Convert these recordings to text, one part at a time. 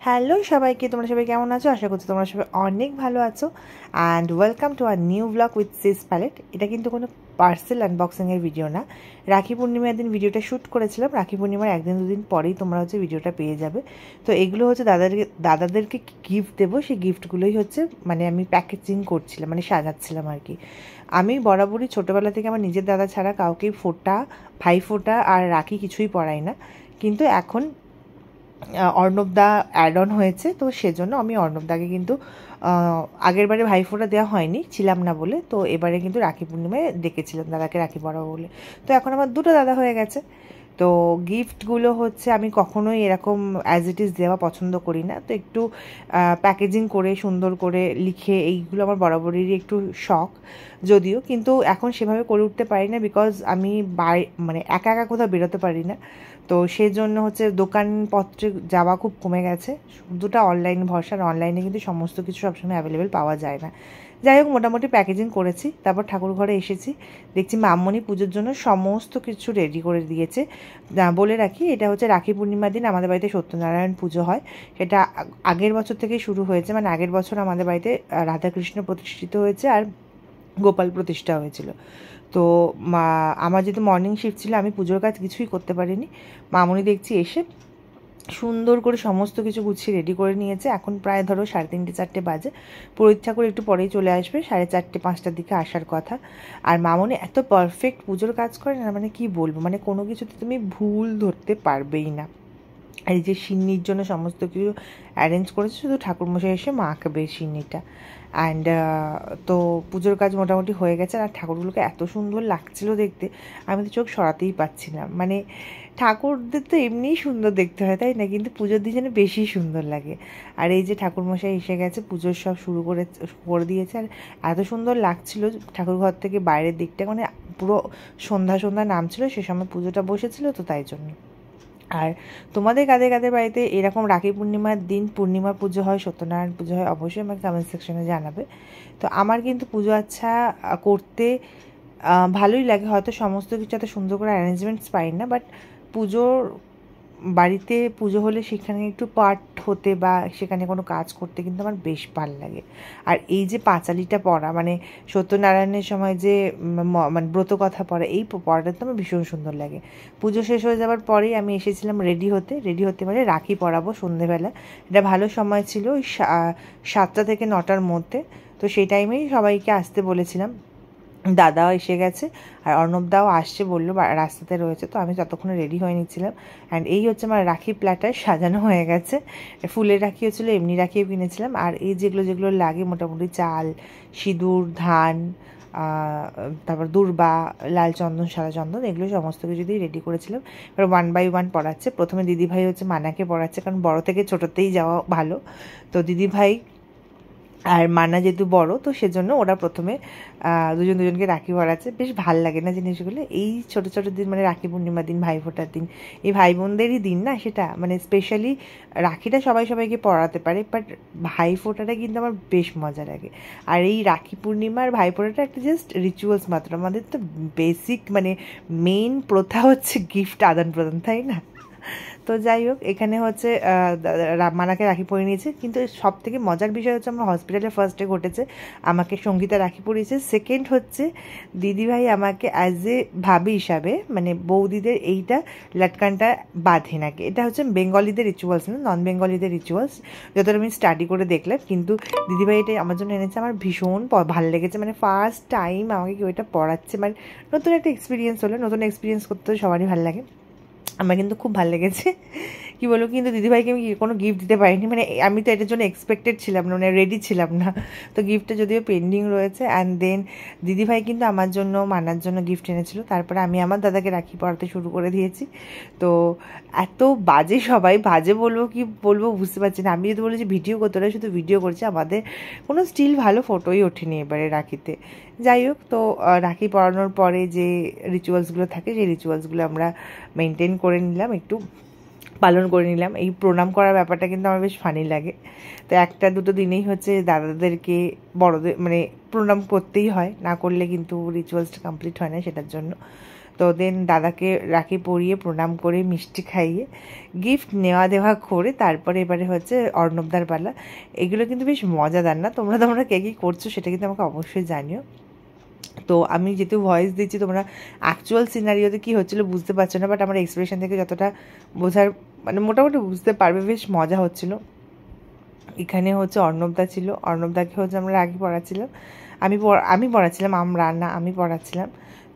Hello সবাইকে, তোমরা সবাই কেমন আছো? আশা করছি তোমরা সবাই অনেক ভালো আছো। And welcome to our new blog with sis palette. এটা কিন্তু কোনো পার্সেল আনবক্সিংয়ের ভিডিও না। রাখি পূর্ণিমার দিন ভিডিওটা শ্যুট করেছিলাম। রাখি পূর্ণিমার একদিন দুদিন পরেই তোমরা ভিডিওটা পেয়ে যাবে। তো এগুলো দাদাদেরকে গিফট দেবো, সেই গিফটগুলোই মানে আমি প্যাকেজিং করছিলাম, মানে সাজাচ্ছিলাম আর কি। আমি বরাবরই ছোটোবেলা থেকে আমার নিজের দাদা ছাড়া কাউকেই ভাই ফোঁটা আর রাখি কিছুই পরাই না। কিন্তু এখন অর্ণবদা অ্যাড অন হয়েছে, তো সেজন্য আমি অর্ণবদাকে কিন্তু আগের বারে ভাইফোঁটা দেওয়া হয়নি, ছিলাম না বলে। তো এবারে কিন্তু রাখি পূর্ণিমায় ডেকেছিলাম দাদাকে রাখি পরাবো বলে। তো এখন আমার দুটো দাদা হয়ে গেছে। তো গিফটগুলো আমি কখনোই এরকম অ্যাজ ইট ইজ দেওয়া পছন্দ করি না। তো একটু প্যাকেজিং করে সুন্দর করে লিখে, এইগুলো আমার বরাবরেরই একটু শখ। যদিও কিন্তু এখন সেভাবে করে উঠতে পারি না, বিকজ আমি মানে একা একা কোথাও বেরোতে পারি না। তো সেই জন্য দোকানপত্রে যাওয়া খুব কমে গেছে, শুধুটা অনলাইন ভরসা। আর অনলাইনে কিন্তু সমস্ত কিছু সবসময় অ্যাভেলেবেল পাওয়া যায় না। যাই হোক, মোটামুটি প্যাকেজিং করেছি। তারপর ঠাকুর ঘরে এসেছি, দেখছি মামনি পুজোর জন্য সমস্ত কিছু রেডি করে দিয়েছে। বলে রাখি, এটা রাখি পূর্ণিমার দিন আমাদের বাড়িতে সত্যনারায়ণ পুজো হয়। সেটা আগের বছর থেকেই শুরু হয়েছে। মানে আগের বছর আমাদের বাড়িতে রাধাকৃষ্ণ প্রতিষ্ঠিত হয়েছে আর গোপাল প্রতিষ্ঠা হয়েছিল। তো আমার যেহেতু মর্নিং শিফট ছিল, আমি পুজোর কাজ কিছুই করতে পারিনি। মামনি দেখছি এসে সুন্দর করে সমস্ত কিছু গুছিয়ে রেডি করে নিয়েছে। এখন প্রায় ধরো 3:30 4টে বাজে। পুরোহিত ঠাকুর একটু পরেই চলে আসবে, 4:30 5টার দিকে আসার কথা। আর মামনি এত পারফেক্ট পুজোর কাজ করে না, মানে কি বলবো, মানে কোনো কিছুতে তুমি ভুল ধরতে পারবেই না। আর এই যে সিন্নির জন্য সমস্ত কিছু অ্যারেঞ্জ করেছে, শুধু ঠাকুরমশাই এসে মাখাবে সিন্নিটা। অ্যান্ড তো পুজোর কাজ মোটামুটি হয়ে গেছে। আর ঠাকুরগুলোকে এত সুন্দর লাগছিলো দেখতে, আমি তো চোখ সরাতেই পারছিলাম। মানে ঠাকুরদের তো এমনিই সুন্দর দেখতে হয়, তাই না? কিন্তু পুজোর দিন যেন বেশি সুন্দর লাগে। আর এই যে ঠাকুরমশাই এসে গেছে, পুজোর সব শুরু করে দিয়েছে। আর এত সুন্দর লাগছিল ঠাকুর ঘর থেকে বাইরের দিকটা, মানে পুরো সন্ধ্যা সন্ধ্যা নামছিল, সে সময় পুজোটা বসেছিল, তো তাই জন্য। আর তোমাদের কাদের কাদের বাড়িতে এরকম রাখি পূর্ণিমার দিন পূর্ণিমা পুজো হয়, সত্যনারায়ণ পুজো হয়, অবশ্যই আমাকে কমেন্ট সেকশনে জানাবে। তো আমার কিন্তু পুজো করতে ভালোই লাগে। হয়তো সমস্ত কিছু এত সুন্দর করে অ্যারেঞ্জমেন্টস পাই না, বাট পুজোর বাড়িতে পুজো হলে সেখানে একটু পার্ট হতে বা সেখানে কোনো কাজ করতে কিন্তু আমার বেশ ভালো লাগে। আর এই যে পাঁচালিটা পড়া, মানে সত্যনারায়ণের সময় যে মানে ব্রত কথা পড়া, এই পড়াটা তো আমার ভীষণ সুন্দর লাগে। পুজো শেষ হয়ে যাওয়ার পরেই আমি এসেছিলাম রেডি হতে মানে রাখি পরাবো সন্ধেবেলা। এটা ভালো সময় ছিল, ওই 7টা থেকে 9টার মধ্যে। তো সেই টাইমেই সবাইকে আসতে বলেছিলাম। দাদাও এসে গেছে আর অর্ণবদাও আসছে বললো, রাস্তাতে রয়েছে। তো আমি ততক্ষণে রেডি হয়ে নিচ্ছিলাম। অ্যান্ড এই আমার রাখি প্ল্যাটার সাজানো হয়ে গেছে। ফুলের রাখিও ছিল, এমনি রাখিও কিনেছিলাম। আর এই যেগুলো যেগুলো লাগে, মোটামুটি চাল, সিঁদুর, ধান, তারপর দূর্বা, লাল চন্দন, সাদা চন্দন, এগুলো সমস্ত কিছু দিয়ে রেডি করেছিলাম। এবার 1 by 1 পড়াচ্ছে। প্রথমে দিদিভাই মানাকে পড়াচ্ছে, কারণ বড় থেকে ছোটোতেই যাওয়া ভালো। তো দিদিভাই আর মানা যেহেতু বড়, তো সেজন্য ওরা প্রথমে দুজনকে রাখি পরাচ্ছে। বেশ ভাল লাগে না জিনিসগুলো? এই ছোটো ছোটো দিন, মানে রাখি পূর্ণিমার দিন, ভাই ফোঁটার দিন, এই ভাই বোনদেরই দিন না সেটা, মানে স্পেশালি রাখিটা সবাইকে পরাতে পারে, বাট ভাই ফোঁটাটা কিন্তু আমার বেশ মজা লাগে। আর এই রাখি পূর্ণিমার ভাই ফোঁটাটা একটা জাস্ট রিচুয়ালস মাত্র। আমাদের তো বেসিক মানে মেইন প্রথা গিফট আদান প্রদান, তাই না? তো যাই হোক, এখানে মানাকে রাখি পরিয়ে নিয়েছে। কিন্তু সব থেকে মজার বিষয় আমার হসপিটালে ফার্স্টে ঘটেছে, আমাকে সঙ্গীতা রাখি পরিয়েছে। সেকেন্ড দিদিভাই আমাকে অ্যাজ এ ভাবি হিসাবে, মানে বৌদিদের এইটা লাটকানটা বাঁধে নাকি। এটা বেঙ্গলিদের রিচুয়ালস না, নন বেঙ্গলিদের রিচুয়ালস, যতটা আমি স্টাডি করে দেখলাম। কিন্তু দিদিভাই এটা আমার জন্য এনেছে, আমার ভীষণ ভালো লেগেছে। মানে ফার্স্ট টাইম আমাকে কেউ এটা পড়াচ্ছে, মানে নতুন একটা এক্সপিরিয়েন্স হলো। নতুন এক্সপিরিয়েন্স করতে সবারই ভালো লাগে, আমার কিন্তু খুব ভালো লেগেছে। কী বলবো, কিন্তু দিদিভাইকে আমি কোনো গিফট দিতে পারিনি। মানে আমি তো এটার জন্য এক্সপেক্টেড ছিলাম না, মানে রেডি ছিলাম না। তো গিফটটা যদিও পেন্ডিং রয়েছে। অ্যান্ড দেন দিদিভাই কিন্তু আমার জন্য, মানার জন্য গিফট এনেছিল। তারপরে আমি আমার দাদাকে রাখি পরাতে শুরু করে দিয়েছি। তো এত সবাই বাজে বলবো কি বলবো বুঝতে পারছি না। আমি যদি বলেছি ভিডিও করতে, ওরা শুধু ভিডিও করছে, আমাদের কোনো স্টিল ভালো ফটোই ওঠেনি এবারে রাখিতে। যাই হোক, তো রাখি পরানোর পরে যে রিচুয়ালসগুলো থাকে, সেই রিচুয়ালসগুলো আমরা মেনটেন করে নিলাম, একটু পালন করে নিলাম। এই প্রণাম করার ব্যাপারটা কিন্তু আমার বেশ ফানি লাগে। তো 1-2 দিনেই দাদাদেরকে, বড়দের মানে প্রণাম করতেই হয়, না করলে কিন্তু রিচুয়ালসটা কমপ্লিট হয় না, সেটার জন্য। তো দেন দাদাকে রাখি পরিয়ে প্রণাম করে মিষ্টি খাইয়ে গিফট নেওয়া দেওয়া করে তারপরে এবারে হচ্ছে অর্ণবদার পালা। এগুলো কিন্তু বেশ মজাদার না? তোমরা কে কী করছো সেটা কিন্তু আমাকে অবশ্যই জানিও। তো আমি যেহেতু ভয়েস দিচ্ছি, তোমরা অ্যাকচুয়াল সিনারিওতে কী হচ্ছিলো বুঝতে পারছো না, বাট আমার এক্সপ্রেশন থেকে যতটা বোঝার মানে মোটামুটি বুঝতে পারবে। বেশ মজা হচ্ছিলো। এখানে হচ্ছে অর্ণবদা ছিল, অর্ণবদাকে হচ্ছে আমরা রাখি পড়াচ্ছিলাম। আমি পড়াচ্ছিলাম, আমি পড়াচ্ছিলাম।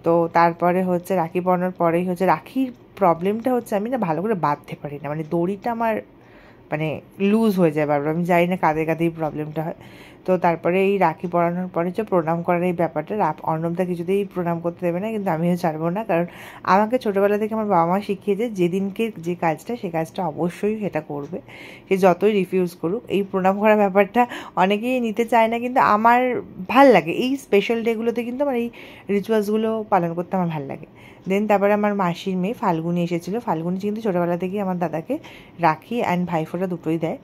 তো তারপরে হচ্ছে রাখি পরানোর পরেই হচ্ছে রাখির প্রবলেমটা হচ্ছে আমি না ভালো করে বাঁধতে পারি না, মানে দড়িটা আমার মানে লুজ হয়ে যায় বারবার। আমি জানি না কাঁধে কাঁধেই প্রবলেমটা হয়। তো তারপরে এই রাখি পরানোর পরে যে প্রণাম করার এই ব্যাপারটা, অর্ণবদা কিছুতেই প্রণাম করতে দেবে না, কিন্তু আমিও ছাড়বো না। কারণ আমাকে ছোটোবেলা থেকে আমার বাবা মা শিখিয়েছে যেদিনকে যে কাজটা সে কাজটা অবশ্যই সেটা করবে, সে যতই রিফিউজ করুক। এই প্রণাম করার ব্যাপারটা অনেকেই নিতে চায় না, কিন্তু আমার ভাল লাগে। এই স্পেশাল ডেগুলোতে কিন্তু আমার এই রিচুয়ালসগুলো পালন করতে আমার ভাল লাগে। দেন তারপরে আমার মাসির মেয়ে ফাল্গুনি এসেছিলো। ফাল্গুনি কিন্তু ছোটোবেলা থেকেই আমার দাদাকে রাখি অ্যান্ড ভাইফোঁটা দুটোই দেয়।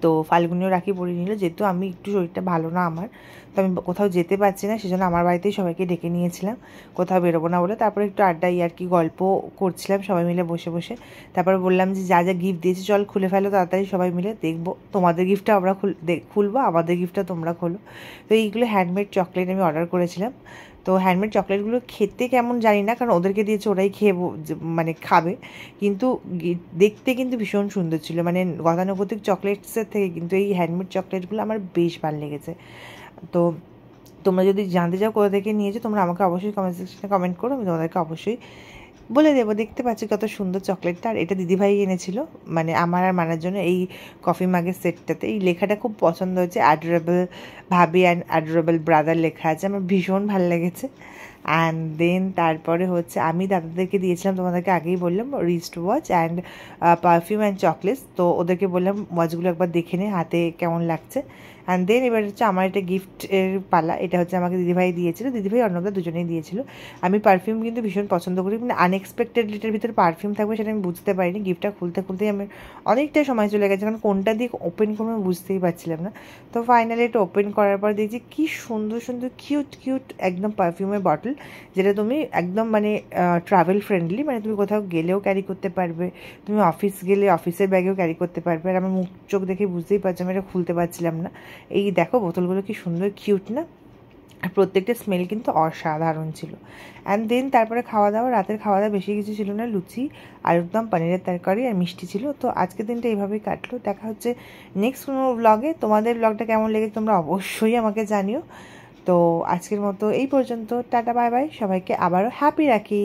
তো ফাল্গুনিও রাখি পরিয়ে নিল। যেহেতু আমি একটু শরীরটা ভালো না আমার, তো আমি কোথাও যেতে পারছি না, সেজন্য আমার বাড়িতেই সবাইকে ডেকে নিয়েছিলাম, কোথাও বেরোবো না বলে। তারপরে একটু আড্ডা আর কি গল্প করছিলাম সবাই মিলে বসে বসে। তারপরে বললাম যে যা যা গিফট দিয়েছি চল খুলে ফেলো তাড়াতাড়ি, সবাই মিলে দেখবো। তোমাদের গিফটটা আমরা খুলবো, আমাদের গিফটটা তোমরা খোলো। তো এইগুলো হ্যান্ডমেড চকলেট আমি অর্ডার করেছিলাম। তো হ্যান্ডমেড চকলেটগুলো খেতে কেমন জানি না, কারণ ওদেরকে দিয়েছে ওরাই খেয়ে মানে খাবে, কিন্তু দেখতে কিন্তু ভীষণ সুন্দর ছিল। মানে গতানুগতিক চকলেটসের থেকে কিন্তু এই হ্যান্ডমেড চকলেটগুলো আমার বেশ ভালো লেগেছে। তো তোমরা যদি জানতে চাও কোথা থেকে নিয়েছো, তোমরা আমাকে অবশ্যই কমেন্ট সেকশনে কমেন্ট করো, আমি তোমাদেরকে অবশ্যই বলে দেবো। দেখতে পাচ্ছি কত সুন্দর চকলেটটা। আর এটা দিদিভাই এনেছিল, মানে আমার আর মানার জন্য, এই কফি মাগের সেটটাতে। এই লেখাটা খুব পছন্দ হয়েছে, অ্যাডোরেবল ভাবি অ্যান্ড অ্যাডোরেবল ব্রাদার লেখা আছে, আমার ভীষণ ভালো লেগেছে। অ্যান্ড দেন তারপরে হচ্ছে আমি দাদাদেরকে দিয়েছিলাম, তোমাদেরকে আগেই বললাম, wrist watch and perfume and chocolates. তো ওদেরকে বললাম ওয়াচগুলো একবার দেখে নে হাতে কেমন লাগছে। অ্যান্ড দেন এবার হচ্ছে আমার একটা গিফটের পালা। এটা হচ্ছে আমাকে দিদিভাই দিয়েছিল, দিদিভাই অর্ণবদা দুজনেই দিয়েছিল। আমি পারফিউম কিন্তু ভীষণ পছন্দ করি, মানে আনএক্সপেক্টেডলিটার ভিতরে পারফিউম থাকবে সেটা আমি বুঝতে পারিনি। গিফটটা খুলতেই আমার অনেকটাই সময় চলে গেছে, কারণ কোনটা দিক ওপেন করবো আমি বুঝতেই পারছিলাম না। তো ফাইনালি এটা ওপেন করার পর দেখছি কি সুন্দর সুন্দর কিউট একদম পারফিউমের বটল, যেটা তুমি একদম মানে ট্রাভেল ফ্রেন্ডলি, মানে তুমি কোথাও গেলেও ক্যারি করতে পারবে, তুমি অফিস গেলে অফিসের ব্যাগেও ক্যারি করতে পারবে। আর আমার মুখ চোখ দেখে বুঝতেই পারছি আমি এটা খুলতে পারছিলাম না। এই দেখো বোতলগুলো কি সুন্দর কিউট না? আর প্রত্যেকটা স্মেল কিন্তু অসাধারণ ছিল। অ্যান্ড দেন তারপরে খাওয়া দাওয়া, রাতের খাওয়া দাওয়া বেশি কিছু ছিল না, লুচি, আলুর দম, পনিরের তরকারি আর মিষ্টি ছিল। তো আজকের দিনটা এইভাবেই কাটলো। দেখা হচ্ছে নেক্সট কোনো ব্লগে। তোমাদের ব্লগটা কেমন লেগেছে তোমরা অবশ্যই আমাকে জানিও। তো আজকের মতো এই পর্যন্ত, টাটা বাই বাই সবাইকে, আবারও হ্যাপি রাখি।